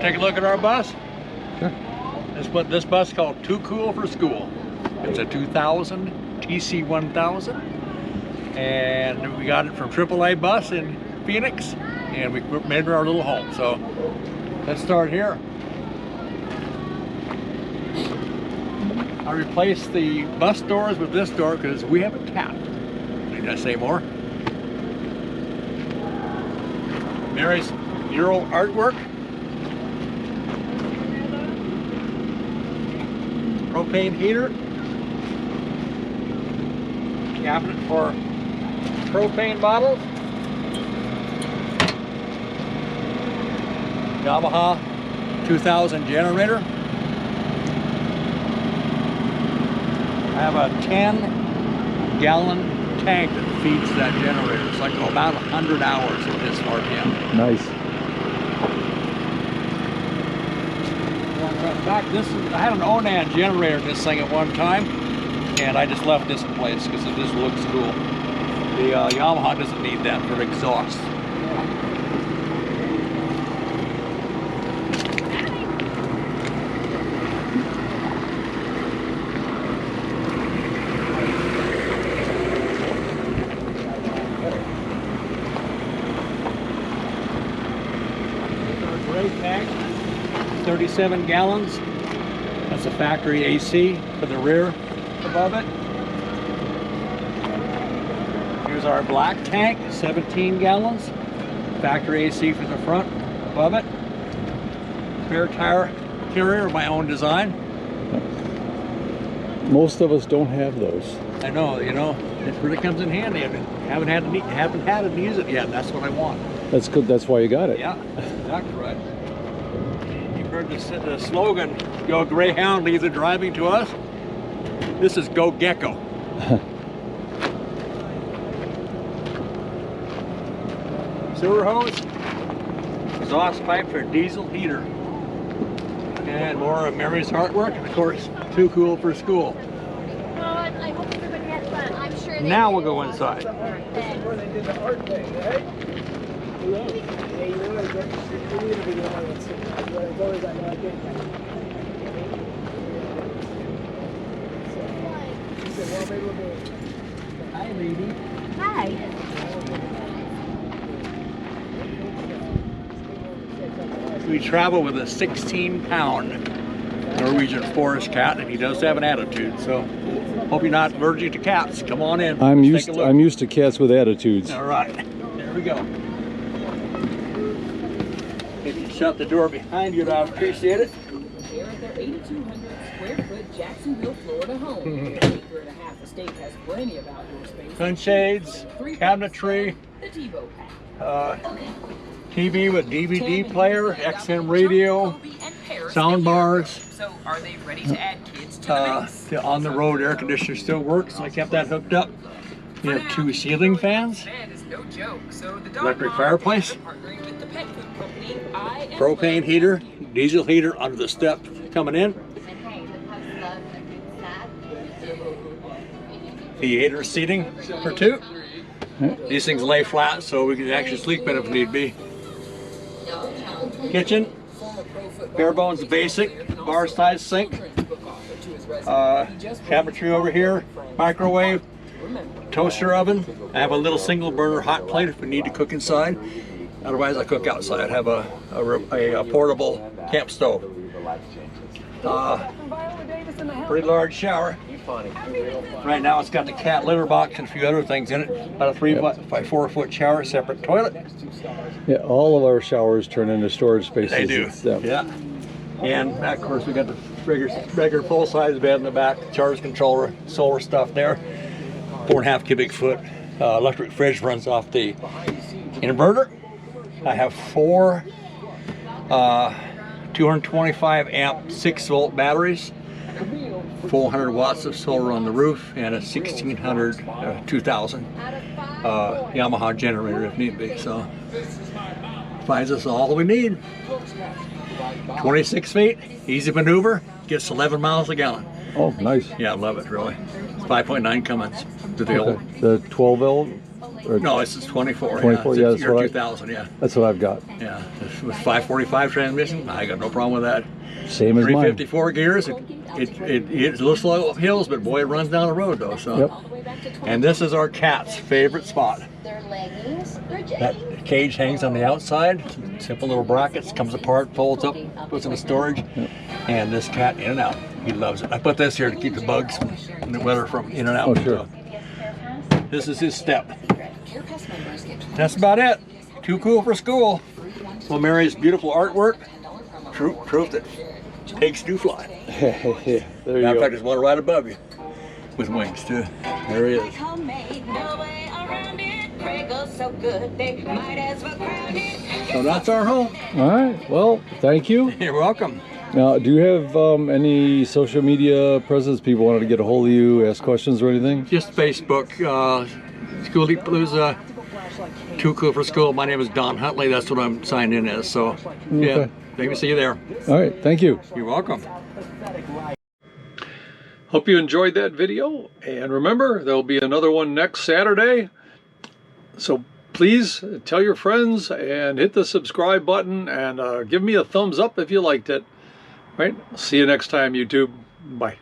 take a look at our bus? Sure. This bus is called Too Cool for School. It's a 2000 TC 1000, and we got it from AAA Bus in Phoenix, and we made it our little home. So let's start here. I replaced the bus doors with this door because we have a cat. Need I say more? Mary's mural artwork. Propane heater. Cabinet for propane bottles. Yamaha 2000 generator. I have a 10-gallon tank that feeds that generator. It's like about 100 hours with this RPM. Nice. In fact, I had an Onan generator in this thing at one time, and I just left this in place because it just looks cool. The Yamaha doesn't need that for exhaust. Tank, 37 gallons. That's a factory AC for the rear above it. Here's our black tank, 17 gallons. Factory AC for the front above it. Spare tire carrier, my own design. Most of us don't have those. I know, you know, it really comes in handy. I haven't had to use it yet. That's what I want. That's good. That's why you got it. Yeah, exactly right. You've heard the slogan, "Go Greyhound, leave the driving to us." This is Go Gecko. Sewer hose, exhaust pipe for diesel heater, and more of Mary's artwork, and of course, Too Cool for School. Well, I hope everybody has fun. I'm sure they Now do. we'll go inside. This is where they did the art thing, right? Yeah, you really get to be the audience. I've always got no idea. He said, well, maybe we'll do it. Hi, lady. Hi. We travel with a 16-pound Norwegian forest cat, and he does have an attitude. So, hope you're not allergic to cats. Come on in. I'm Let's take a look. used to cats with attitudes. All right, there we go. If you shut the door behind you, I'd appreciate it. Here at their 8,200 square foot Jacksonville, Florida home. An acre and a half estate has plenty of outdoor space. Sunshades, cabinetry, The TiVo pack. TV with DVD player, XM radio, sound bars. So are they ready to add kids to the mix? The on-the-road air conditioner still works, so I kept that hooked up. We have 2 ceiling fans, Bed is no joke. So the dog electric mom fireplace, is partnering with the pet food company I Am propane heater, diesel heater under the step coming in. Theater seating for 2. These things lay flat, so we can actually sleep in if need be. Kitchen, bare bones basic, bar size sink. Cabinetry over here, microwave, toaster oven. I have a little single burner hot plate if we need to cook inside. Otherwise, I cook outside. I have a portable camp stove. Pretty large shower. Right now, it's got the cat litter box and a few other things in it. About a 3 by 4 foot shower, separate toilet. Yeah, all of our showers turn into storage spaces. They do. Yeah. Yeah. And of course, we got the regular full size bed in the back, charge controller, solar stuff there. 4.5 cubic foot electric fridge runs off the inverter. I have 4 225 amp 6-volt batteries, 400 watts of solar on the roof, and a 2000 Yamaha generator if need be. So finds us all we need. 26 feet, easy maneuver, gets 11 miles a gallon. Oh, nice. Yeah, I love it really. It's 5.9 Cummins to the old. The 12 volt. Or No, this is 24. 24, yeah, yeah, it's that's year what I- 2000, yeah. That's what I've got. Yeah, this was 545 transmission. I got no problem with that. Same as mine. 354 gears. It's a little slow up hills, but boy, it runs down the road though. So. Yep. And this is our cat's favorite spot. Their leggings, their That jeggings. cage hangs on the outside. Simple little brackets, comes apart, folds up, puts in the storage, and this cat in and out. He loves it. I put this here to keep the bugs and the weather from in and out. Oh, sure. So, this is his step. That's about it. Too cool for school. Well, Mary's beautiful artwork. Proof that pigs do fly. There you Matter of fact, go. there's one right above you with wings too. There he is. So that's our home. All right. Well, thank you. You're welcome. Now, do you have any social media presence? People wanted to get a hold of you, ask questions or anything? Just Facebook, Skoolie Palooza, Too Cool for School. My name is Don Huntley. That's what I'm signed in as. So, yeah, Okay. maybe see you there. All right. Thank you. You're welcome. Hope you enjoyed that video. And remember, there'll be another one next Saturday. So please tell your friends and hit the subscribe button and give me a thumbs up if you liked it. All right. See you next time, YouTube. Bye.